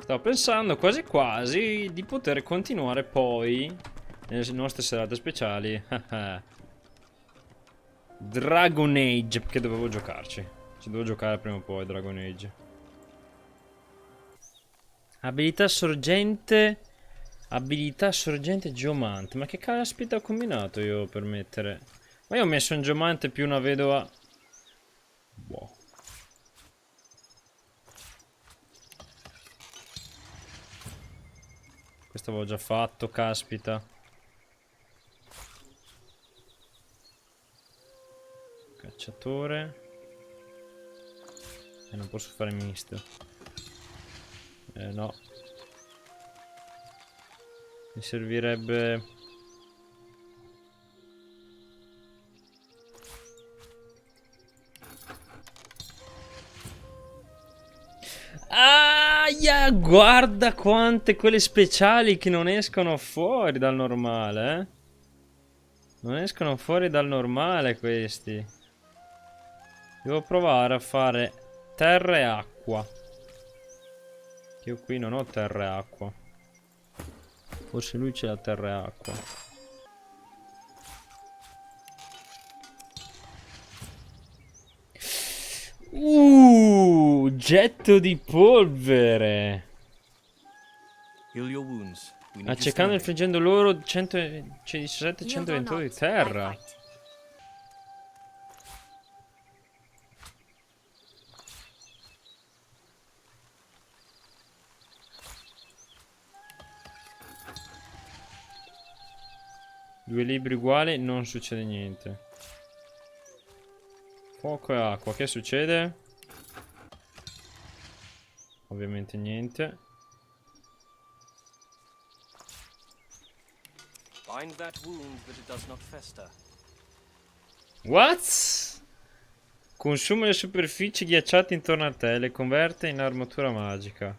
Stavo pensando quasi quasi di poter continuare poi nelle nostre serate speciali Dragon Age, perché dovevo giocarci. Ci devo giocare prima o poi Dragon Age. Abilità sorgente. Abilità sorgente geomante. Ma che caspita ho combinato io per mettere? Ma io ho messo un geomante più una vedova. Boh. Questo avevo già fatto, caspita. Cacciatore. E non posso fare misto. No. Mi servirebbe... Aia, guarda quante quelle speciali che non escono fuori dal normale, eh. Non escono fuori dal normale questi. Devo provare a fare terra e acqua. Io qui non ho terra e acqua. Forse lui c'è la terra e acqua. Getto di polvere. Accecando e infliggendo loro 117 128 di terra. Due libri uguali, non succede niente. Fuoco e acqua, che succede? Ovviamente niente. What? Consuma le superfici ghiacciate intorno a te e le converte in armatura magica.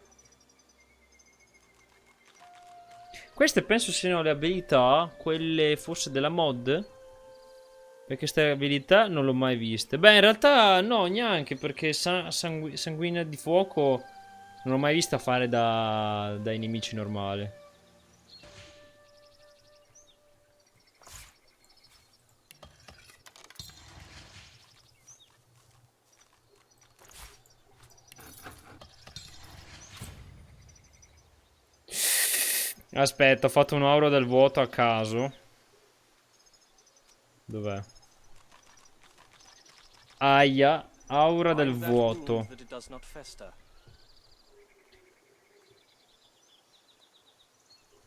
Queste penso siano le abilità, quelle forse della mod. Perché queste abilità non l'ho mai viste. Beh, in realtà no, neanche, perché sanguina di fuoco non l'ho mai vista fare dai nemici normali. Aspetta, ho fatto un'aura del vuoto a caso. Dov'è? Aia, aura del vuoto.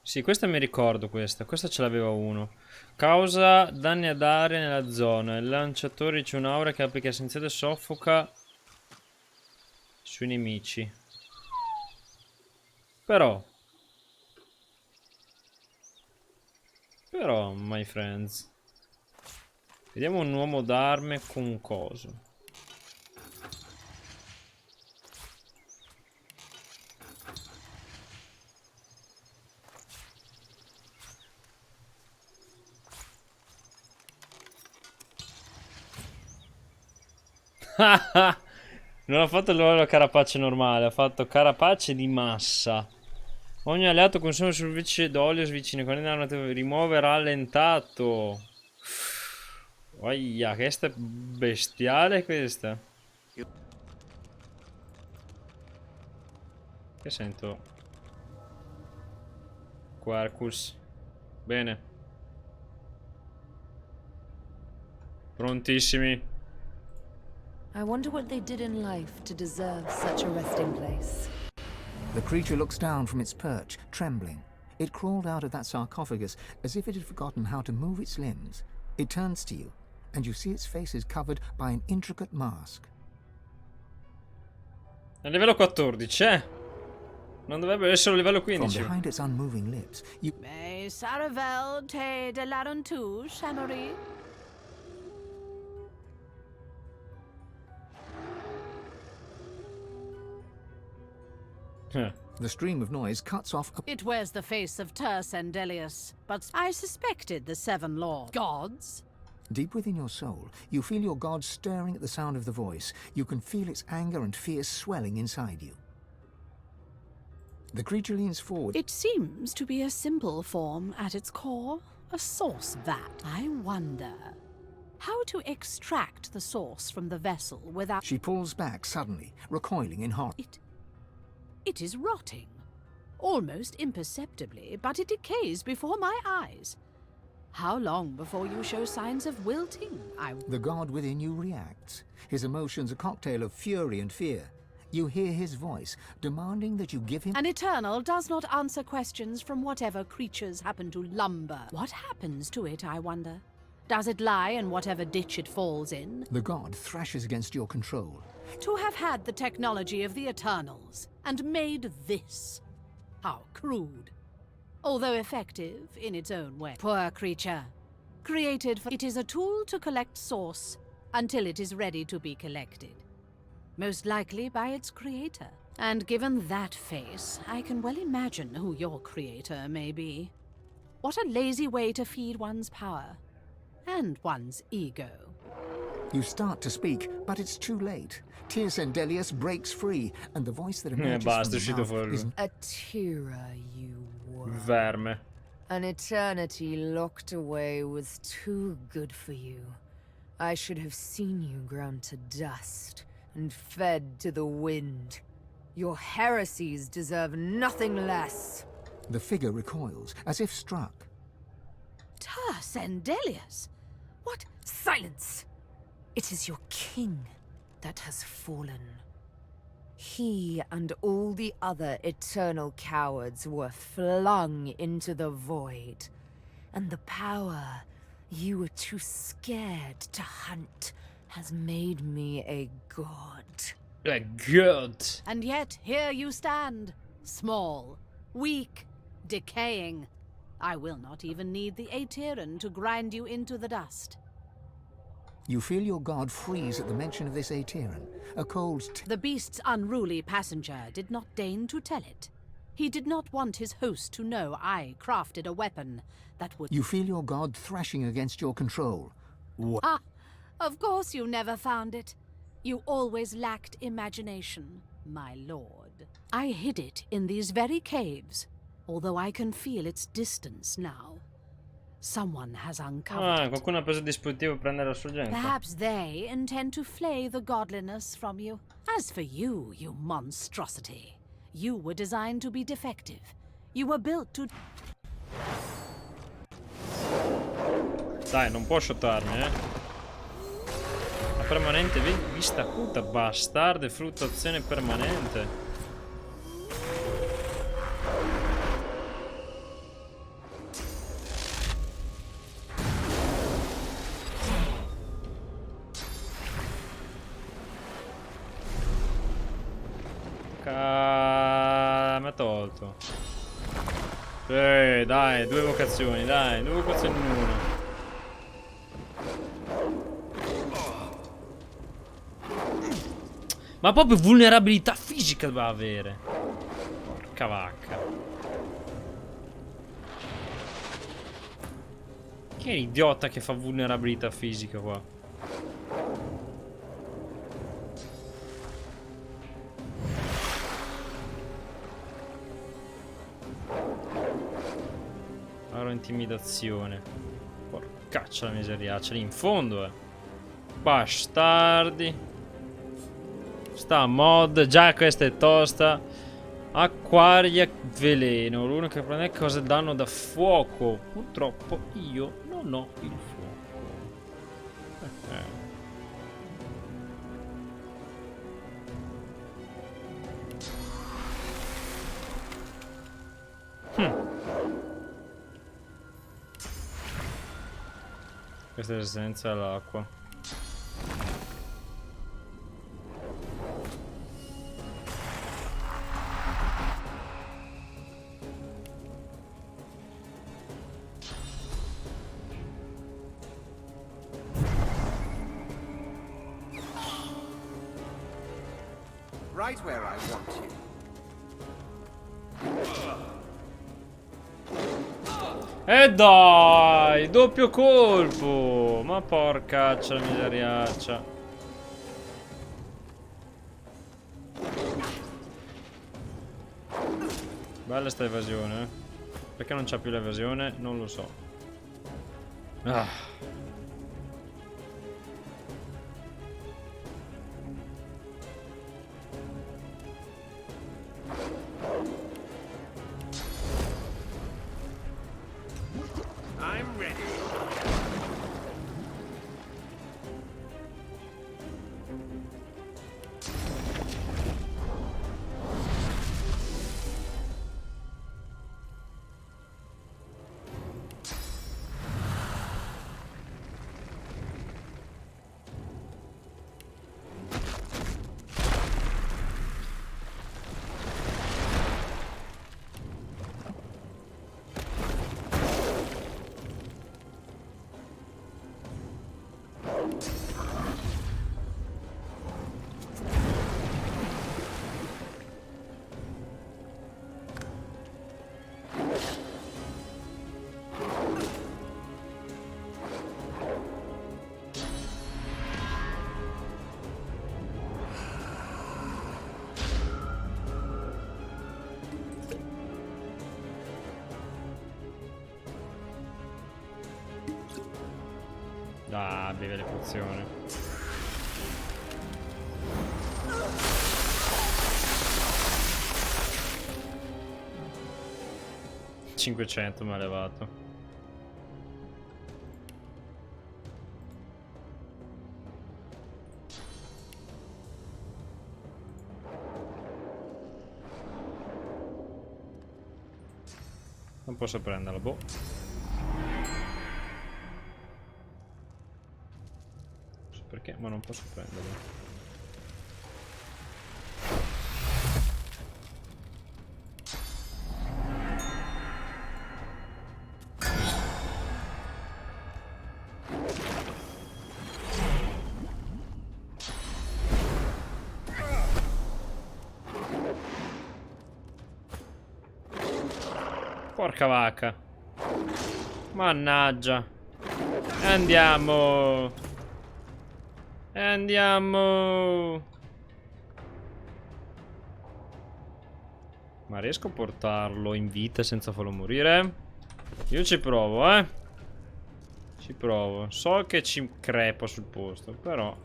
Sì, questa mi ricordo questa. Questa ce l'aveva uno. Causa danni ad aree nella zona. Il lanciatore riceve un'aura che applica essenziale e soffoca sui nemici. Però, my friends. Vediamo un uomo d'arme con un coso. Non ha fatto la carapace normale, ha fatto carapace di massa. Ogni alleato consuma superficie d'olio svicino con un'arma rimuove rallentato. Oia, questa è bestiale questa. Che sento? Quercus. Bene. Prontissimi. I wonder what they did in life to deserve such a resting place. The creature looks down from its perch, trembling. It crawled out of that sarcophagus as if it had forgotten how to move its limbs. It turns to you, and you see its face is covered by an intricate mask. È livello 14, eh? Non dovrebbe essere livello 15. From behind its unmoving lips, you... May Saravel te delaron tu, Shamari? The stream of noise cuts off... It wears the face of Tersendelius, but I suspected the seven lord gods. Deep within your soul, you feel your god stirring at the sound of the voice. You can feel its anger and fear swelling inside you. The creature leans forward. It seems to be a simple form at its core, a source vat. I wonder how to extract the source from the vessel without... She pulls back suddenly, recoiling in horror. It is rotting, almost imperceptibly, but it decays before my eyes. How long before you show signs of wilting? The god within you reacts. His emotions a cocktail of fury and fear. You hear his voice, demanding that you give him... An Eternal does not answer questions from whatever creatures happen to lumber. What happens to it, I wonder? Does it lie in whatever ditch it falls in? The god thrashes against your control. To have had the technology of the Eternals, and made this. How crude. Although effective in its own way. Poor creature. Created for... It is a tool to collect source until it is ready to be collected. Most likely by its creator. And given that face, I can well imagine who your creator may be. What a lazy way to feed one's power. And one's ego. You start to speak, but it's too late. Tirsen Delius breaks free, and the voice that emerges basta, from the mouth is... Aetera, you were. Verme. An eternity locked away was too good for you. I should have seen you ground to dust and fed to the wind. Your heresies deserve nothing less. The figure recoils, as if struck. Tirsen Delius? What? Silence! It is your king that has fallen. He and all the other eternal cowards were flung into the void, and the power you were too scared to hunt has made me a god. A god. And yet here you stand, small, weak, decaying. I will not even need the aeteran to grind you into the dust. You feel your god freeze at the mention of this aeteran. A cold... The beast's unruly passenger did not deign to tell it. He did not want his host to know I crafted a weapon that would... You feel your god thrashing against your control. What? Ah, of course you never found it. You always lacked imagination, my lord. I hid it in these very caves, although I can feel its distance now. Someone has uncovered it. Qualcuno ha preso il dispositivo per prendere la sorgente. Perhaps they intend to flay the godliness from you. As for you, you monstrosity, you were designed to be defective. You were built to... Dai, non può shotarmi, La permanente vista acuta, bastardo e fluttuazione permanente. Mi ha tolto. Dai, due vocazioni in uno. Ma proprio vulnerabilità fisica doveva avere. Porca vacca. Chi è l'idiota che fa vulnerabilità fisica qua? Intimidazione. Porcaccia la miseriaccia lì in fondo, Bastardi. Sta mod, già questa è tosta. Acquaria veleno. L'unico che prende cose danno da fuoco. Purtroppo io non ho il fuoco. Questa è l'essenza all'acqua. Right where I want you. E dai, doppio colpo. Ma porcaccia la miseriaccia. Bella sta evasione, eh. Perché non c'ha più l'evasione? Non lo so. Ah. I'm ready. Ah, beve le pozioni. $500 mi ha levato. Non posso prenderlo, boh. Non so perché, ma non posso prenderlo. Porca vacca. Mannaggia. E andiamo. E andiamo. Ma riesco a portarlo in vita senza farlo morire? Io ci provo, eh. Ci provo. So che ci crepa sul posto, però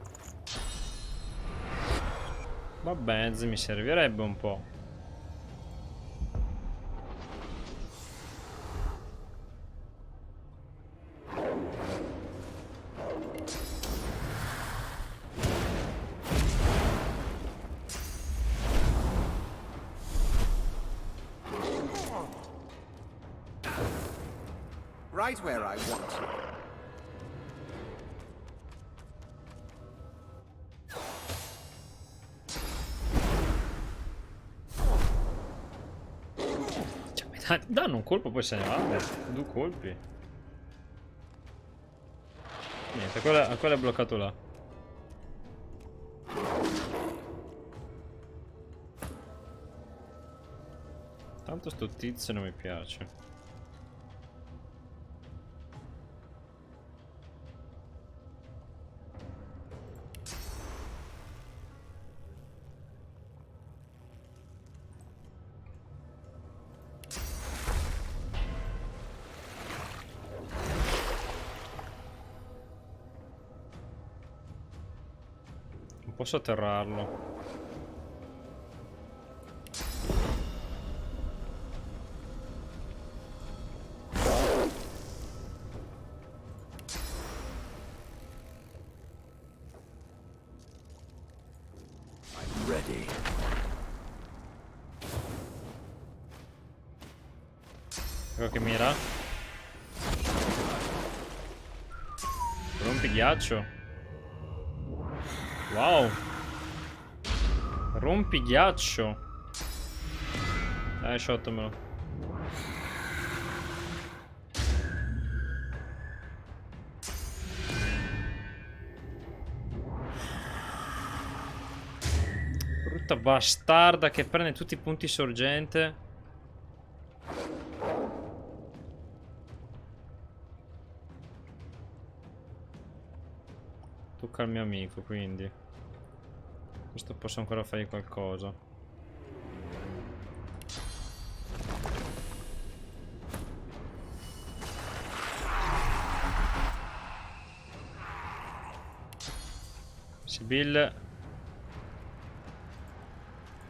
vabbè, mi servirebbe un po'. Right where I want you. Cioè, danno un colpo poi se ne va. Due colpi. Niente, quello è bloccato là. Tanto sto tizio non mi piace. Non posso atterrarlo. I'm ready. Ecco che mira. Rompi ghiaccio. Wow. Rompi ghiaccio. Dai, shottamelo. Brutta bastarda che prende tutti i punti sorgente. Tocca al mio amico, quindi questo posso ancora fare qualcosa. Sibyl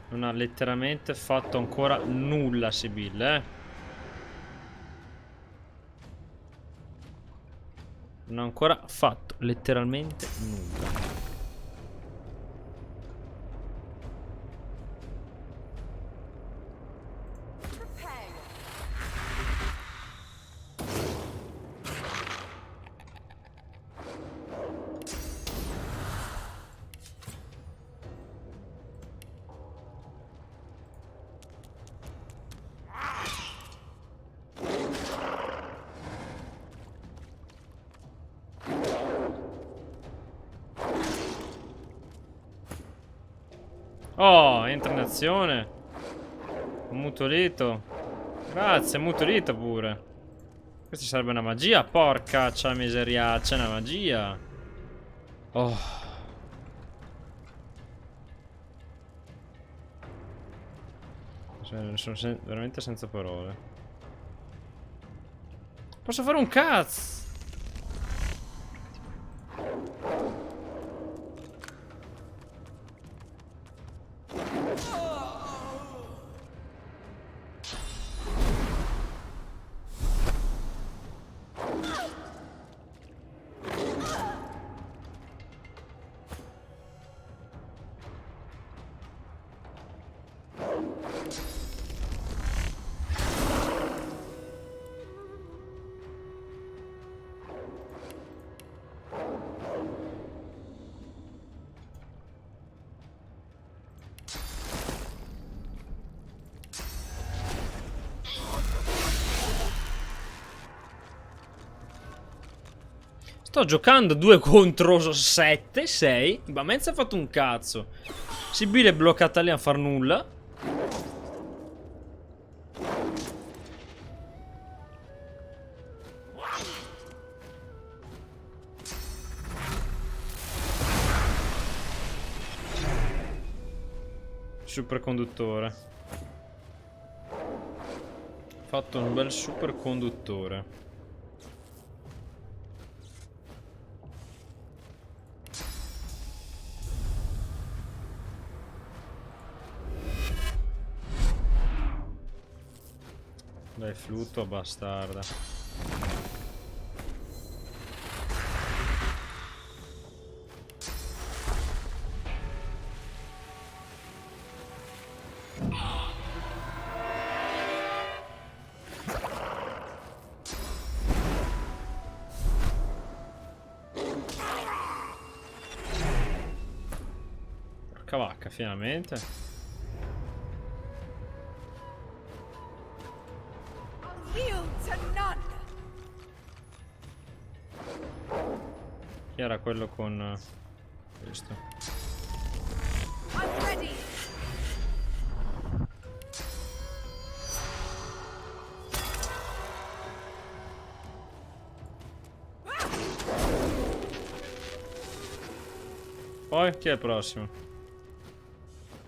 non ha letteralmente fatto ancora nulla, Sibyl, Non ha ancora fatto letteralmente nulla. Oh, entra in azione. Un mutolito. Grazie, mutolito pure. Questa sarebbe una magia. Porcaccia miseria, c'è una magia. Oh. Sono veramente senza parole. Posso fare un cazzo. Sto giocando 2 contro 7, 6. Ma Mezza ha fatto un cazzo. Sibyl è bloccata lì a far nulla. Superconduttore. Fatto un bel superconduttore. Dai, flutto, bastarda. Porca vacca, finalmente. Chi era quello con questo? Poi chi è il prossimo?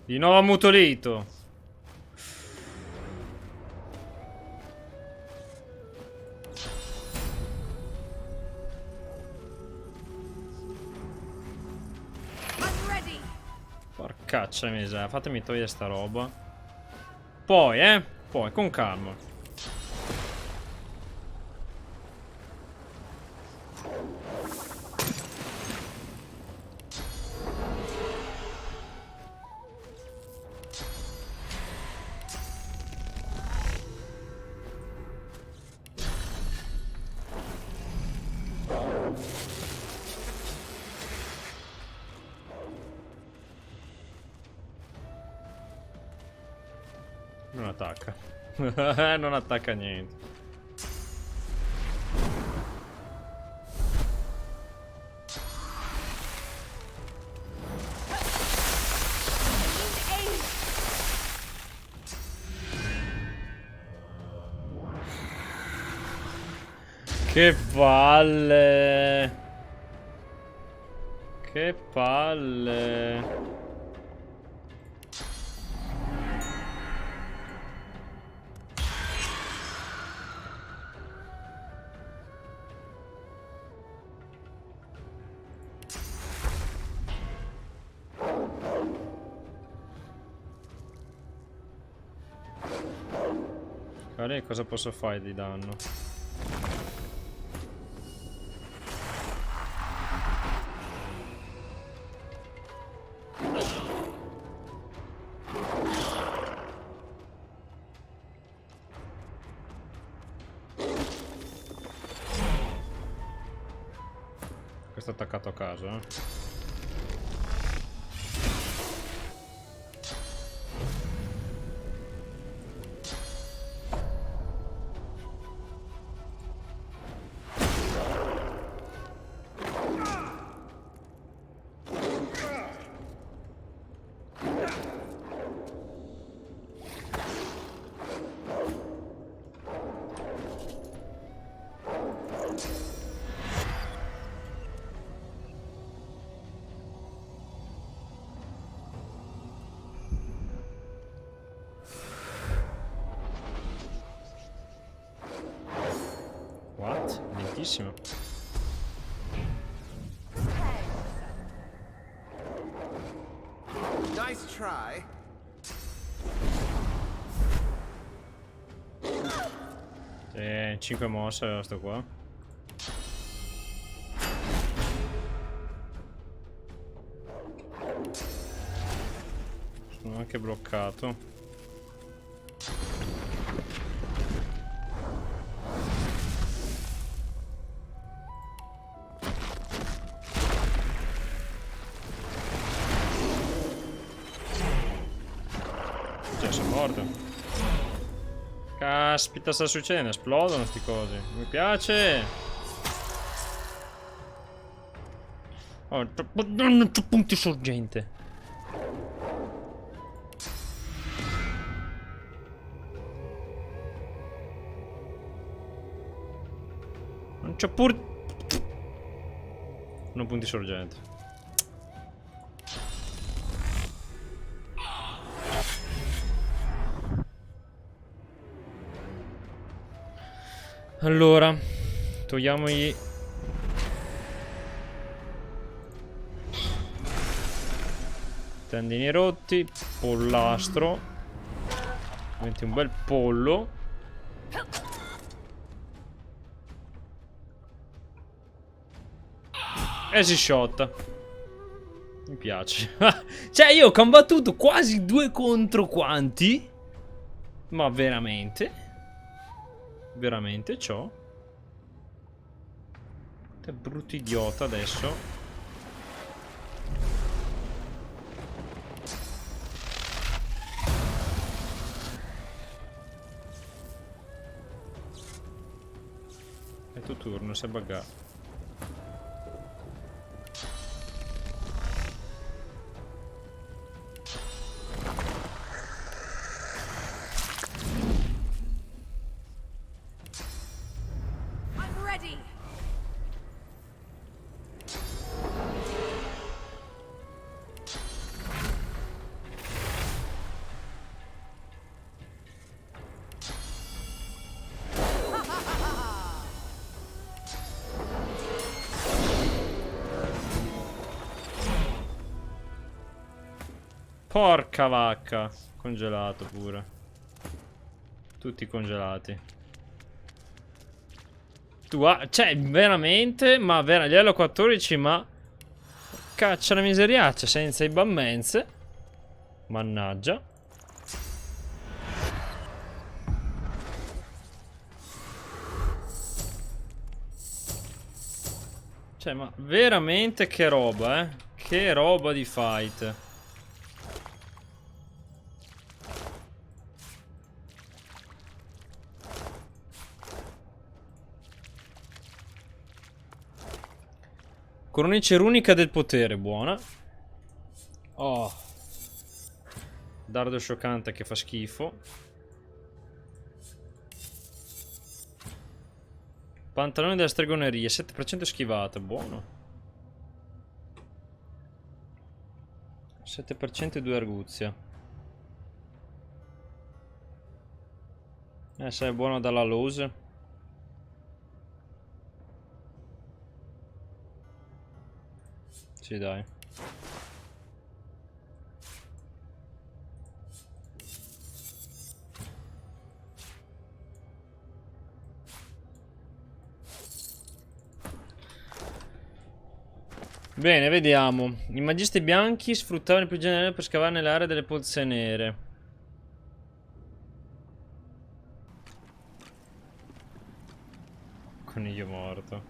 Di nuovo mutolito. Porcaccia miseria, fatemi togliere sta roba. Poi, poi, con calma. Non attacca. Non attacca niente. Che palle. Che palle. Guarda cosa posso fare di danno. Questo è attaccato a caso, eh. What? Lentissimo. Nice try. Sì, 5 mosse sto qua. Sono anche bloccato. Cioè, sono morto. Caspita, sta succedendo? Esplodono sti cosi. Mi piace. Oh, non c'ho punti sorgente. Non c'ho pur... Non punti sorgente. Allora, togliamogli tendini rotti, pollastro, metti un bel pollo. E si sciotta. Mi piace. Cioè, io ho combattuto quasi 2 contro quanti? Ma veramente? Veramente ciò? Che brutto idiota adesso. È tuo turno, si è buggato. I'm ready. Porca vacca. Congelato pure. Tutti congelati. Cioè, veramente? Ma livello 14, ma... Caccia la miseriaccia, senza i bammenze. Mannaggia. Cioè, ma veramente che roba, eh? Che roba di fight. Cornice runica del potere, buona. Oh. Dardo scioccante che fa schifo. Pantalone della stregoneria, 7% schivata, buono. 7% e 2 arguzia. Se è buono dalla lose. Sì, dai. Bene, vediamo. I magisti bianchi sfruttavano il prigioniero nero per scavare nelle aree delle pozze nere. Coniglio morto.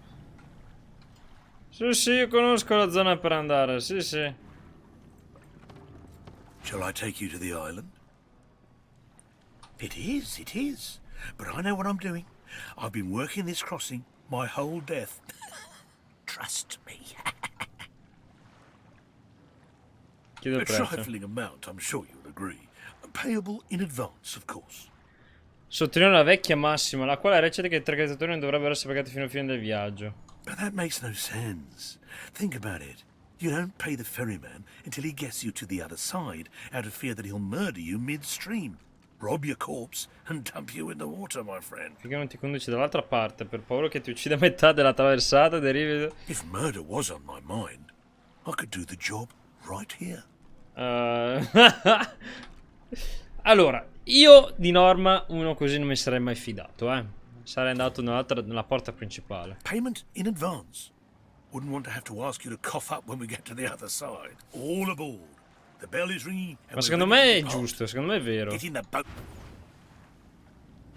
Sì, sì, io conosco la zona per andare, sì, sì. Shall I take you to the island? It is, it is. But I know what I'm doing. I've been working this crossing my whole death. Trust me. Chiedo A il prezzo. trifling amount, I'm sure you'll agree. Payable in advance, of course. Sottolineo la vecchia massima, la quale recita che i traghettatori non dovrebbero essere pagati fino alla fine del viaggio. But that makes no sense. Think about it. You don't pay the ferryman until he gets you to the other side, out of fear that he'll murder you midstream, rob your corpse, and dump you in the water, my friend. Finché non ti conduci dall'altra parte, per paura che ti uccida a metà della traversata, derivi... If murder was on my mind, I could do the job right here. Allora, io di norma uno così non mi sarei mai fidato, Sarei andato nella porta principale. Payment in advance. Wouldn't want to have to ask you to cough up when we get to the other side. All aboard. The bell is ringing. Ma secondo me è giusto, secondo me è vero. Get in the boat.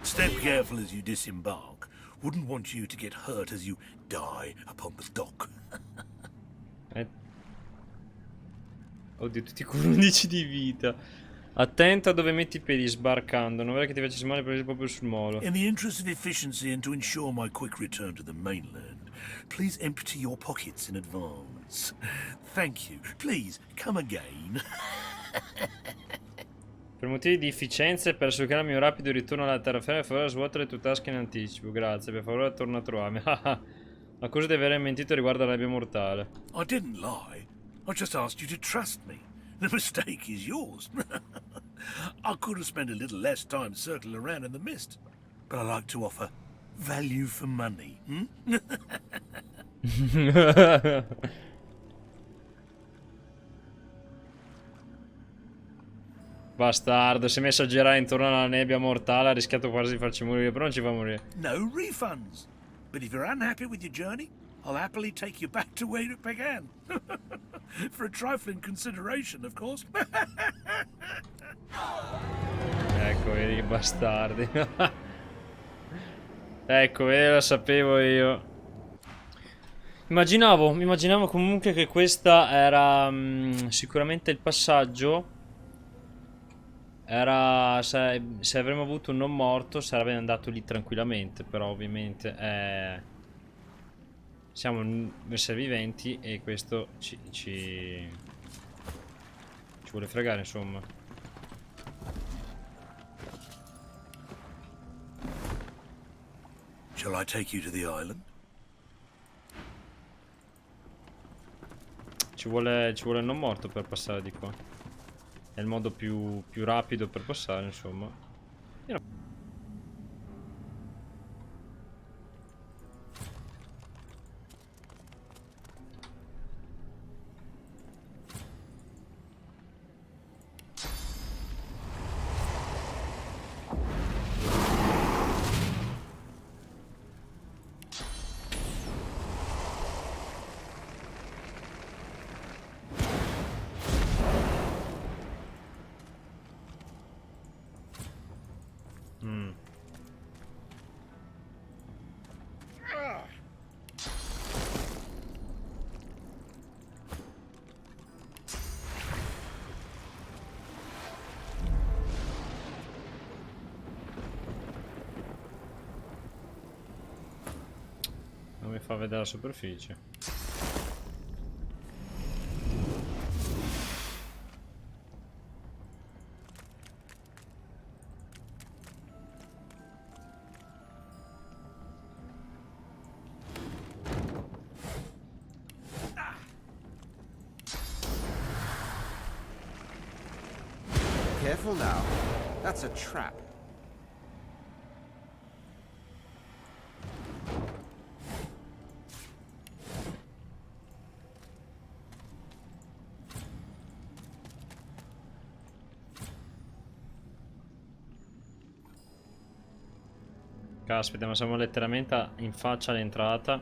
Step careful as you disembark. Wouldn't want you to get hurt as you die upon the dock. Oddio, tutti con 11 di vita. Attento a dove metti i piedi sbarcando. Non vorrei che ti facessi male presi proprio sul molo. In the interest of efficiency and to ensure my quick return to the mainland, please empty your pockets in advance. Thank you. Please, come again. Per motivi di efficienza e per assicurare il mio rapido ritorno alla terraferma, per favore svuota le tue tasche in anticipo. Grazie, per favore torna a trovarmi. Accusa di aver mentito riguardo alla nebbia mortale. I didn't lie. I just asked you to trust me. The mistake is yours. I could have spent a little less time circling around in the mist, but I like to offer value for money. Bastardo, si è messo a girare intorno alla nebbia mortale, ha rischiato quasi di farci morire, però non ci fa morire. No refunds. But if you're unhappy with your journey, I'll happily take you back to where it began. For a trifling consideration, of course. Ecco, vedi che bastardi. Ecco, vedi, lo sapevo io. Immaginavo comunque che questa era sicuramente il passaggio. Era se avremmo avuto un non morto sarebbe andato lì tranquillamente, però ovviamente siamo esseri viventi e questo ci vuole fregare, insomma. Shall I take you to the island? Ci vuole il non morto per passare di qua. È il modo più rapido per passare, insomma. Non mi fa vedere la superficie. Careful now. That's a trap. Caspita, ma siamo letteralmente in faccia all'entrata.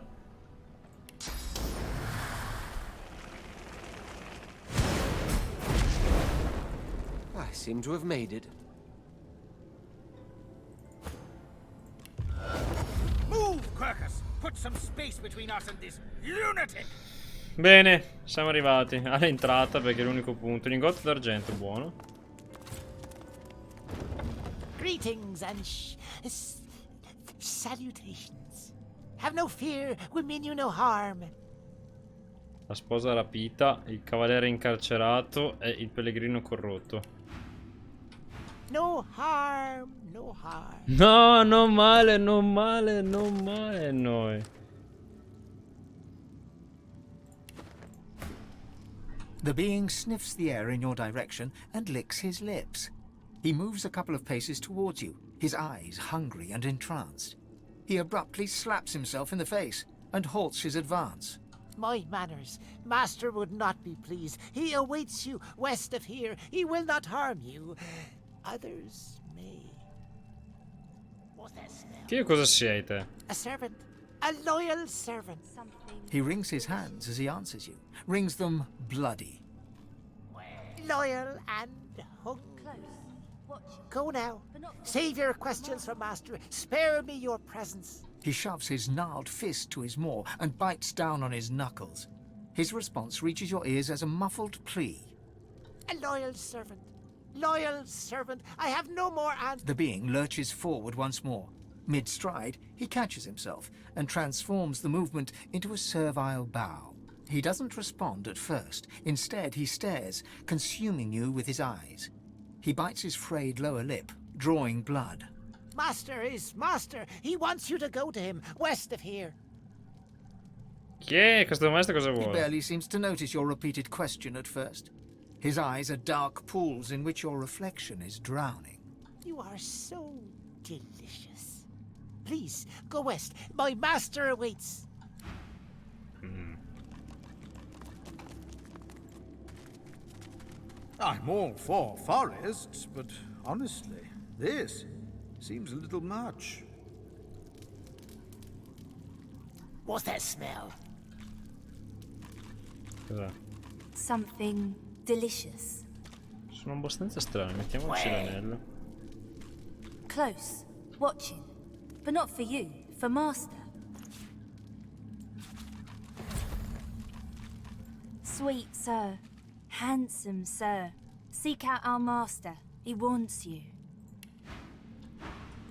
seem to have made it. Move, Quercus! Put some space between us and this lunatic! Bene, siamo arrivati all'entrata perché è l'unico punto. Lingotto d'argento, buono. Greetings and salutations. Have no fear, we mean you no harm. La sposa rapita, il cavaliere incarcerato e il pellegrino corrotto. No harm, no harm. No, non male, non male, non male noi. The being sniffs the air in your direction and licks his lips. He moves a couple of paces towards you, his eyes hungry and entranced. He abruptly slaps himself in the face and halts his advance. My manners, master would not be pleased. He awaits you west of here. He will not harm you. Others may. What's that smell? Che cosa siete? A servant. A loyal servant. He wrings his hands as he answers you, wrings them bloody. Loyal and hungry. Go now. Save your questions for master. Spare me your presence. He shoves his gnarled fist to his maw and bites down on his knuckles. His response reaches your ears as a muffled plea. A loyal servant. Loyal servant. I have no more answers. The being lurches forward once more. Mid-stride, he catches himself and transforms the movement into a servile bow. He doesn't respond at first. Instead, he stares, consuming you with his eyes. He bites his frayed lower lip, drawing blood. Master is master. He wants you to go to him, west of here. Chi è questo maestro, cosa He vuole? barely seems to notice your repeated question at first. His eyes are dark pools in which your reflection is drowning. You are so delicious. Please, go west. My master awaits. I'm all for forests, but honestly, this seems a little much. What's that smell? Cos'è? Something delicious. Sono abbastanza strani, mettiamoci l'anello. Close, watching. But not for you, for master. Sweet sir, handsome sir, seek out our master. He wants you.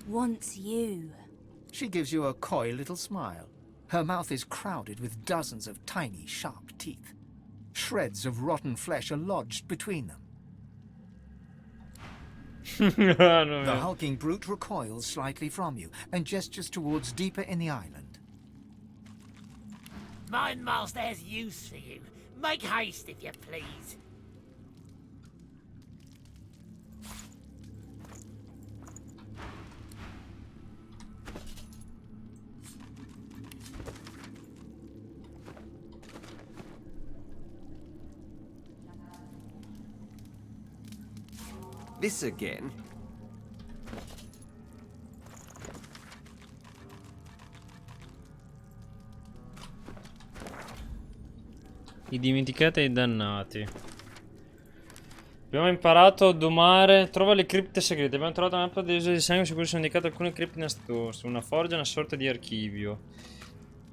Wants you. She gives you a coy little smile. Her mouth is crowded with dozens of tiny, sharp teeth. Shreds of rotten flesh are lodged between them. The hulking brute recoils slightly from you and gestures towards deeper in the island. My master has use for you. Make haste, if you please. This again? I dimenticati e i dannati. Abbiamo imparato a domare. Trova le cripte segrete. Abbiamo trovato una mappa dell'isola di sangue su cui sono indicate alcune cripte nascoste. Una forgia e una sorta di archivio.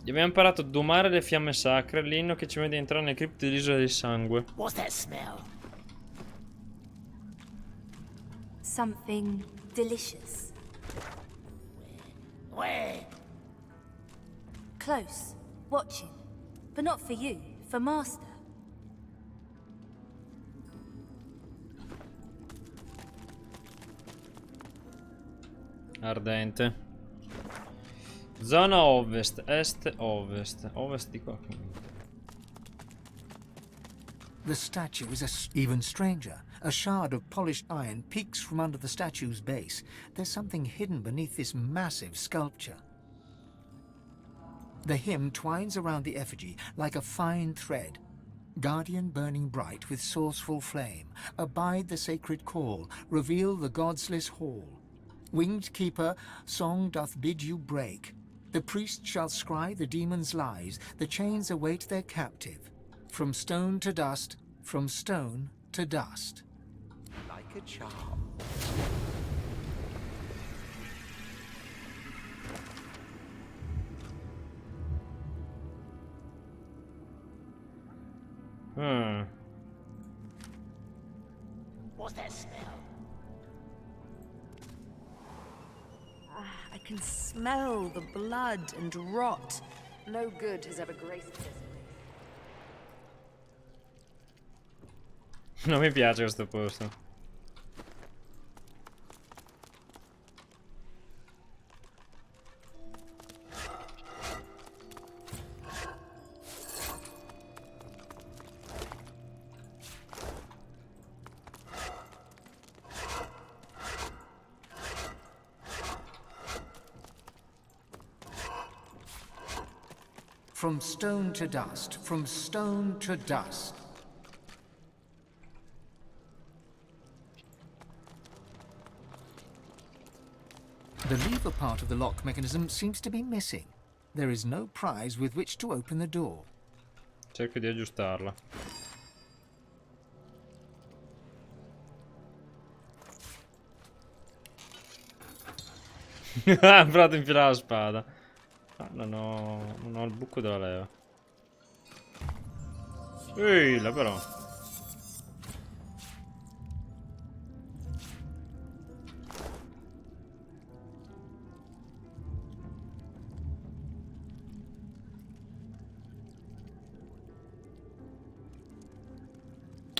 Abbiamo imparato a domare le fiamme sacre. L'inno che ci vede entrare nelle cripte dell'isola di sangue. What's that smell? Something delicious. Where? Close, watching. But not for you, for master. Ardente. Zona ovest, est, ovest. Ovest di qua. The statue is even stranger. A shard of polished iron peeks from under the statue's base. There's something hidden beneath this massive sculpture. The hymn twines around the effigy like a fine thread. Guardian burning bright with sourceful flame, abide the sacred call, reveal the godsless hall. Winged keeper, song doth bid you break. The priest shall scry the demon's lies, the chains await their captive. From stone to dust, from stone to dust. Like like a charm. What's that smell? I can smell the blood and rot. No good has ever graced this place. Non mi piace questo posto. From stone to dust, from stone to dust. The lever part of the lock mechanism seems to be missing. There is no prize with which to open the door. Cerco di aggiustarla. Ha provato a infilare la spada. Ah, non ho il buco della leva. Ehi, là però.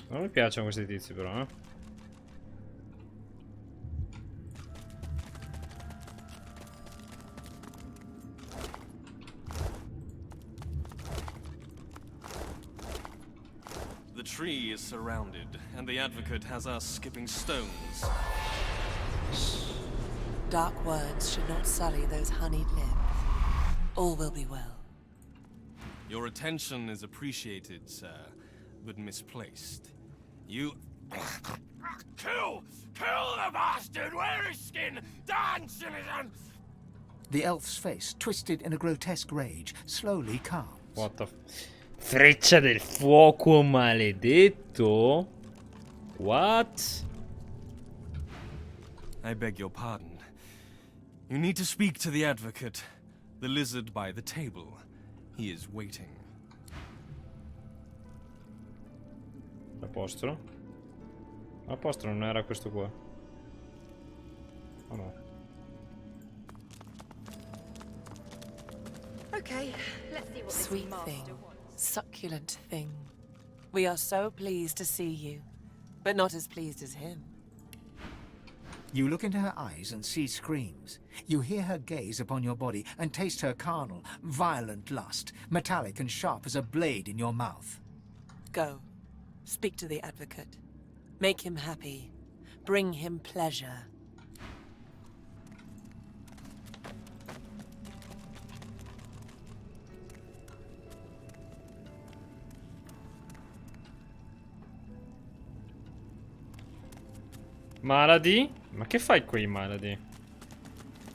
Non mi piacciono questi tizi però, eh. The tree is surrounded, and the advocate has us skipping stones. Dark words should not sully those honeyed lips. All will be well. Your attention is appreciated, sir, but misplaced. You... Kill! Kill the bastard! Wear his skin! Dance, citizen! The elf's face, twisted in a grotesque rage, slowly calms. What the... Freccia del fuoco maledetto? What? I beg your pardon. You need to speak to the advocate, the lizard by the table. He is waiting. L'apostolo? L'apostolo non era questo qua. Oh no. Okay, let's see what sweet thing, succulent thing. We are so pleased to see you, but not as pleased as him. You look into her eyes and see screams. You hear her gaze upon your body and taste her carnal, violent lust, metallic and sharp as a blade in your mouth. Go. Speak to the advocate. Make him happy. Bring him pleasure. Maladi? Ma che fai qui, Maladi?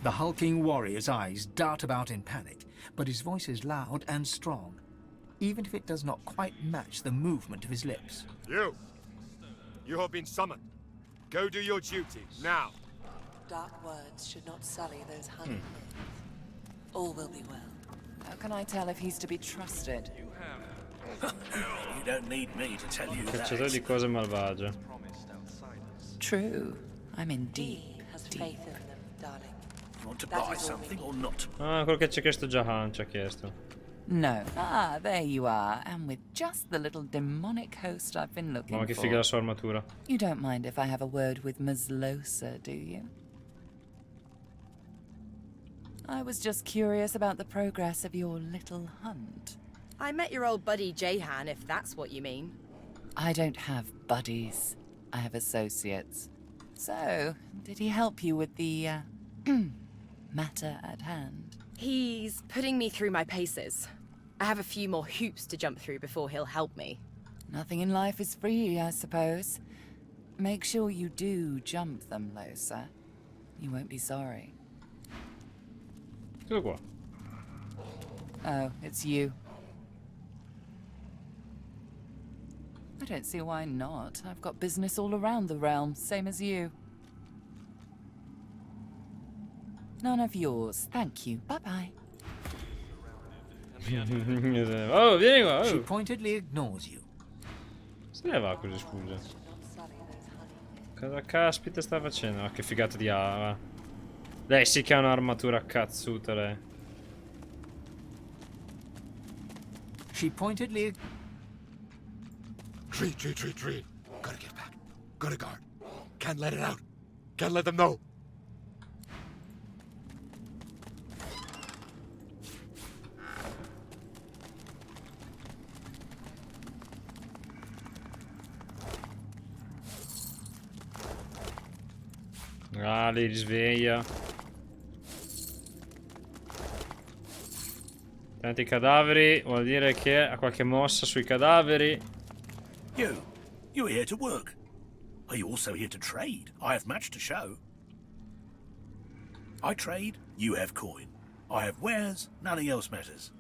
The hulking warrior's eyes dart about in panic, but his voice is loud and strong, even if it does not quite match the movement of his lips. You have been summoned. Go do your duty, now. Dark words should not sully those honeyed lips. All will be well. How can I tell if he's to be trusted? You don't need me to tell you that. Cacciatore di cose malvagie. True. I'm in deep, Has deep. faith in them, darling. You want to buy something or not? Ah, quello che ci ha chiesto Jahan, ci ha chiesto. No. Ah, there you are. And with just the little demonic host I've been looking Ma che for. figa la sua armatura. You don't mind if I have a word with Mazlosa, do you? I was just curious about the progress of your little hunt. I met your old buddy Jahan, if that's what you mean. I don't have buddies. I have associates. So, did he help you with the, matter at hand? He's putting me through my paces. I have a few more hoops to jump through before he'll help me. Nothing in life is free, I suppose. Make sure you do jump them, Losa. You won't be sorry. Tutto qua. Oh, it's you. I don't see why not. I've got business all around the realm, same as you. None of yours, thank you. Bye-bye. Oh, vieni qua. She Oh. pointedly ignores you. Se ne va così, scusa. Cosa caspita sta facendo? Ah, che figata di ava. Lei sì che ha un'armatura cazzuta, lei. She pointedly... Tree. Gotta get back. Gotta guard. Can't let it out. Can't let them know. Ah, li risveglia. Tanti cadaveri, vuol dire che ha qualche mossa sui cadaveri. You're here to work. Are you also here to trade? I have much to show. I trade, you have coin. I have wares, nothing else matters.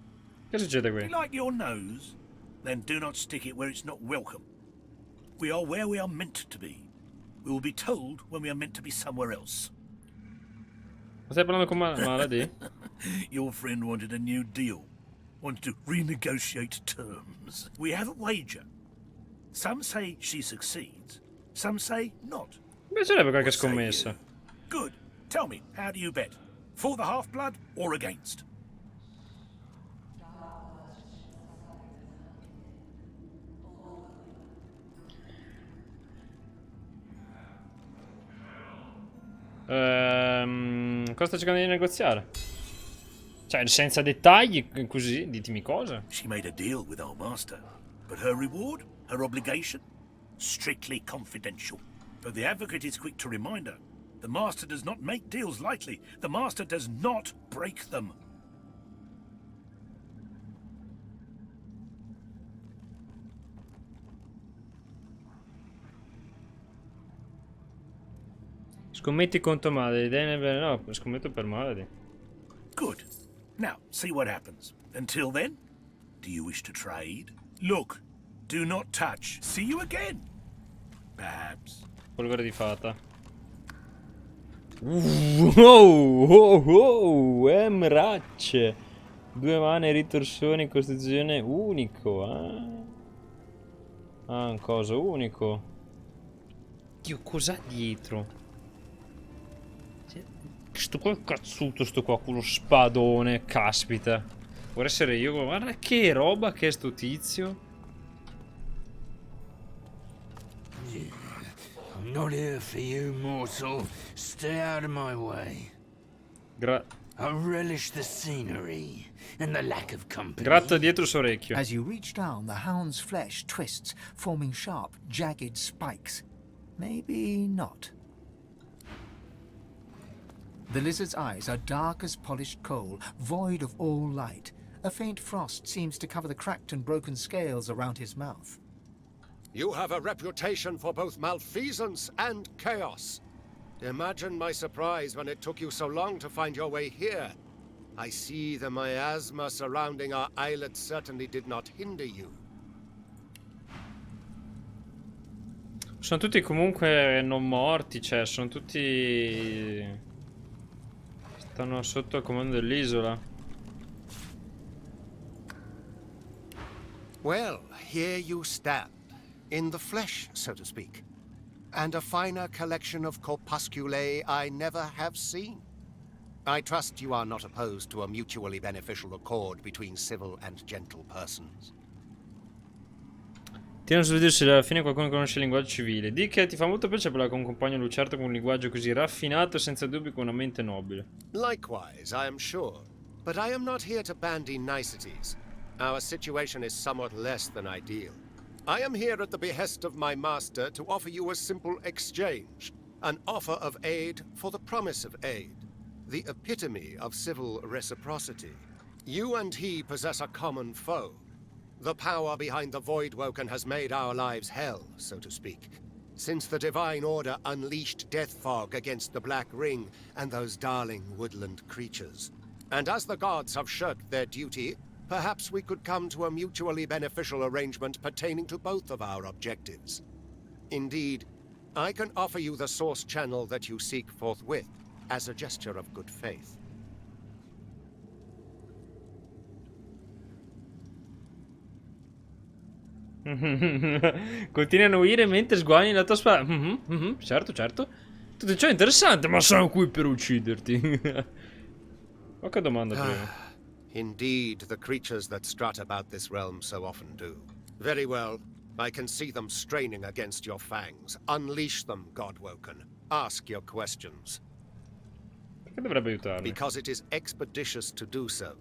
Che succede You qui? like your nose? Then do not stick it where it's not welcome. We are where we are meant to be. We will be told when we are meant to be somewhere else. Ma stai parlando con Malady? Your friend wanted a new deal. Wanted to renegotiate terms. We have a wager. Some say she succeeds. Some say not. Piacerebbe qualche What say scommessa. you? Good. Tell me, how do you bet? For the half-blood or against? Cosa sta cercando di negoziare? Cioè, senza dettagli, così, ditemi cosa. She made a deal with our master. But her reward? Her obligation? Strictly confidential. But the advocate is quick to remind her. The master does not make deals lightly. The master does not break them. Scommetti contro Malady. No, scommetto per Malady. Good. Now, see what happens. Until then, do you wish to trade? Look, do not touch. See you again. Perhaps. Polvere di fata. Emracce. 2 mani, ritorsioni, costituzione unico. Ah, un coso unico. Dio, cos'ha dietro? Sto qua cazzuto, sto qua con lo spadone, caspita. Vorrei essere io, guarda che roba che è sto tizio. I'm not here for you, mortal. Stay out of my way. I relish the scenery and the lack of company. Gratta dietro il suo orecchio. As you reach down, the hound's flesh twists, forming sharp, jagged spikes. Maybe not. The lizard's eyes are dark as polished coal, void of all light. A faint frost seems to cover the cracked and broken scales around his mouth. You have a reputation for both malfeasance and chaos. Imagine my surprise when it took you so long to find your way here. I see the miasma surrounding our islet certainly did not hinder you. Sono tutti comunque non morti, cioè sono tutti... Stanno sotto il comando dell'isola. Well, here you stand. In the flesh, so to speak. And a finer collection of corpusculae I never have seen. I trust you are not opposed to a mutually beneficial accord between civil and gentle persons. Tieni su vedere se alla fine qualcuno conosce il linguaggio civile. Di che ti fa molto piacere parlare con un compagno lucerto con un linguaggio così raffinato e senza dubbio con una mente nobile. Likewise, I am sure. But I am not here to bandy niceties. Our situation is somewhat less than ideal. I am here at the behest of my master to offer you a simple exchange. An offer of aid for the promise of aid. The epitome of civil reciprocity. You and he possess a common foe. The power behind the Voidwoken has made our lives hell, so to speak. Since the Divine Order unleashed death fog against the Black Ring and those darling woodland creatures. And as the gods have shirked their duty, Perhaps we could come to a mutually beneficial arrangement pertaining to both of our objectives. Indeed, I can offer you the source channel that you seek forthwith, as a gesture of good faith. Continui a annuire mentre sguagni la tua spada. Certo, certo. Tutto ciò è interessante, ma sono qui per ucciderti. Qualche domanda prima. Indeed, the creatures that strut about this realm so often do. Very well. I can see them straining against your fangs. Unleash them, Godwoken. Ask your questions. Perché dovrebbe aiutarmi? Because it is expeditious to do so.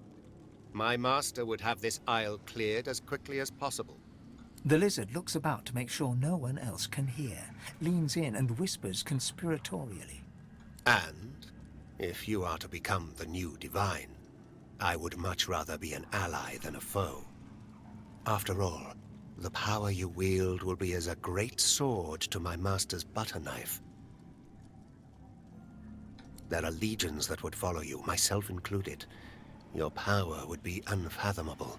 My master would have this isle cleared as quickly as possible. The lizard looks about to make sure no one else can hear, leans in and whispers conspiratorially. And, if you are to become the new divine, I would much rather be an ally than a foe. After all, the power you wield will be as a great sword to my master's butter knife. There are legions that would follow you, myself included. Your power would be unfathomable.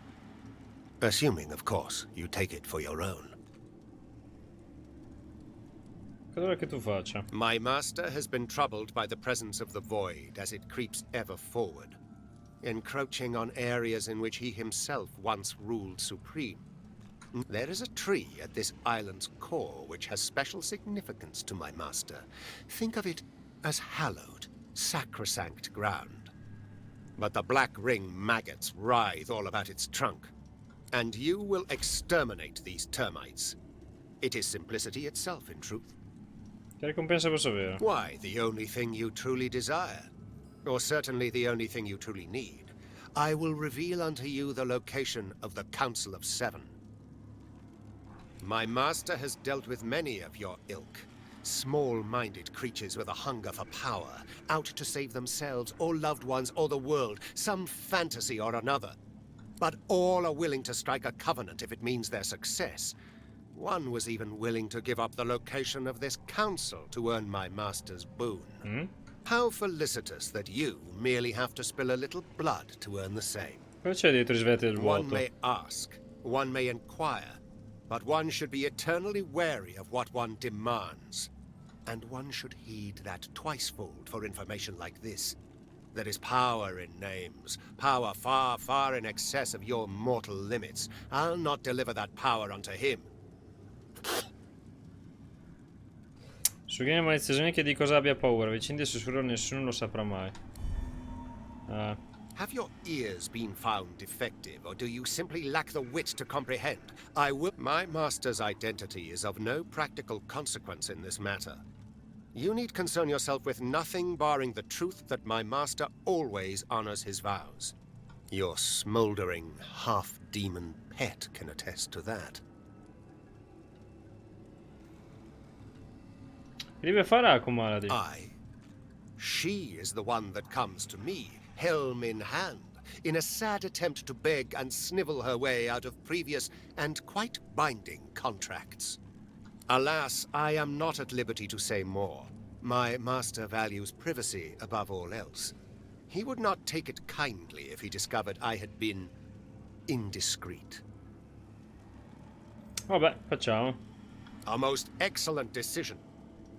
Assuming, of course, you take it for your own. Cosa vuoi che tu faccia? My master has been troubled by the presence of the void as it creeps ever forward, encroaching on areas in which he himself once ruled supreme. There is a tree at this island's core which has special significance to my master. Think of it as hallowed, sacrosanct ground. But the black ring maggots writhe all about its trunk. And you will exterminate these termites. It is simplicity itself, in truth. Che ricompensa posso avere? Why, the only thing you truly desire. Or certainly the only thing you truly need. I will reveal unto you the location of the Council of Seven. My master has dealt with many of your ilk. Small-minded creatures with a hunger for power, out to save themselves or loved ones or the world, some fantasy or another. But all are willing to strike a covenant if it means their success. One was even willing to give up the location of this council to earn my master's boon. How felicitous that you merely have to spill a little blood to earn the same. Cosa c'è dietro i sveti del vuoto? One may ask, one may inquire, but one should be eternally wary of what one demands. And one should heed that twicefold for information like this. There is power in names, power far, far in excess of your mortal limits. I'll not deliver that power unto him. Su Game maledizione che di cosa abbia paura, vicini di sussurro nessuno lo saprà mai. Have your ears been found defective, or do you simply lack the wit to comprehend? My master's identity is of no practical consequence in this matter. You need concern yourself with nothing barring the truth that my master always honors his vows. Your smoldering, half-demon pet can attest to that. She is the one that comes to me, helm in hand, in a sad attempt to beg and snivel her way out of previous and quite binding contracts. Alas, I am not at liberty to say more. My master values privacy above all else. He would not take it kindly if he discovered I had been indiscreet. Vabbè, facciamo. A most excellent decision.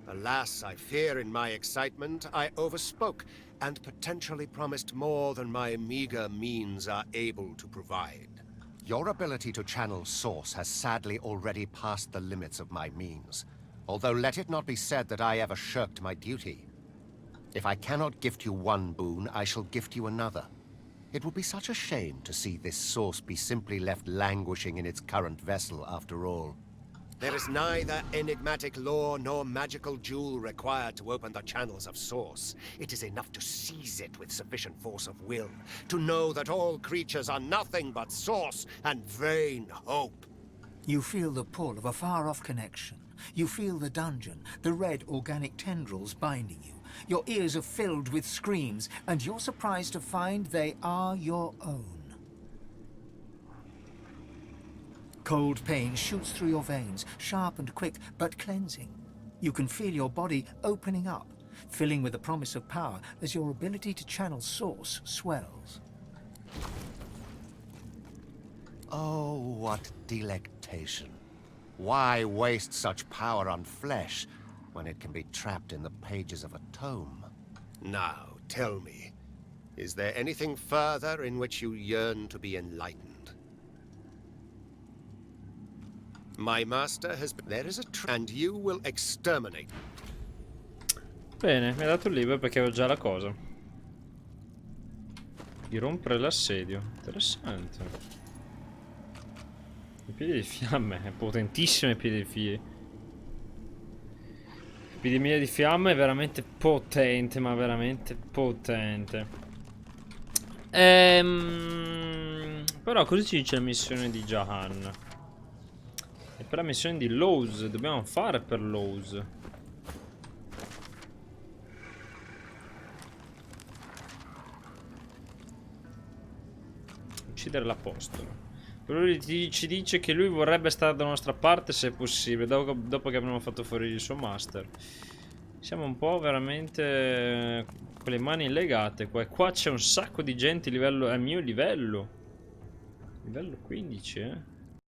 Alas, I fear in my excitement I overspoke and potentially promised more than my meager means are able to provide. Your ability to channel Source has sadly already passed the limits of my means. Although let it not be said that I ever shirked my duty. If I cannot gift you one boon, I shall gift you another. It would be such a shame to see this Source be simply left languishing in its current vessel after all. There is neither enigmatic lore nor magical jewel required to open the channels of Source. It is enough to seize it with sufficient force of will, to know that all creatures are nothing but Source and vain hope. You feel the pull of a far-off connection. You feel the dungeon, the red organic tendrils binding you. Your ears are filled with screams, and you're surprised to find they are your own. Cold pain shoots through your veins, sharp and quick, but cleansing. You can feel your body opening up, filling with the promise of power as your ability to channel Source swells. Oh, what delectation. Why waste such power on flesh when it can be trapped in the pages of a tome? Now, tell me, is there anything further in which you yearn to be enlightened? My master has... There is a and you will exterminate. Bene, mi ha dato il libro perché avevo già la cosa. Di rompere l'assedio. Interessante. I piedi di fiamme, è potentissimo i piedi di fiamme. Epidemia di fiamme è veramente potente, ma veramente potente. Però cosa ci dice la missione di Jahan? E per la missione di Lowe's, dobbiamo fare per Lowe's. Uccidere l'apostolo. Lui ci dice che lui vorrebbe stare dalla nostra parte se è possibile, dopo che abbiamo fatto fuori il suo master. Siamo un po' veramente con le mani legate qua. E qua c'è un sacco di gente al mio livello. Livello 15,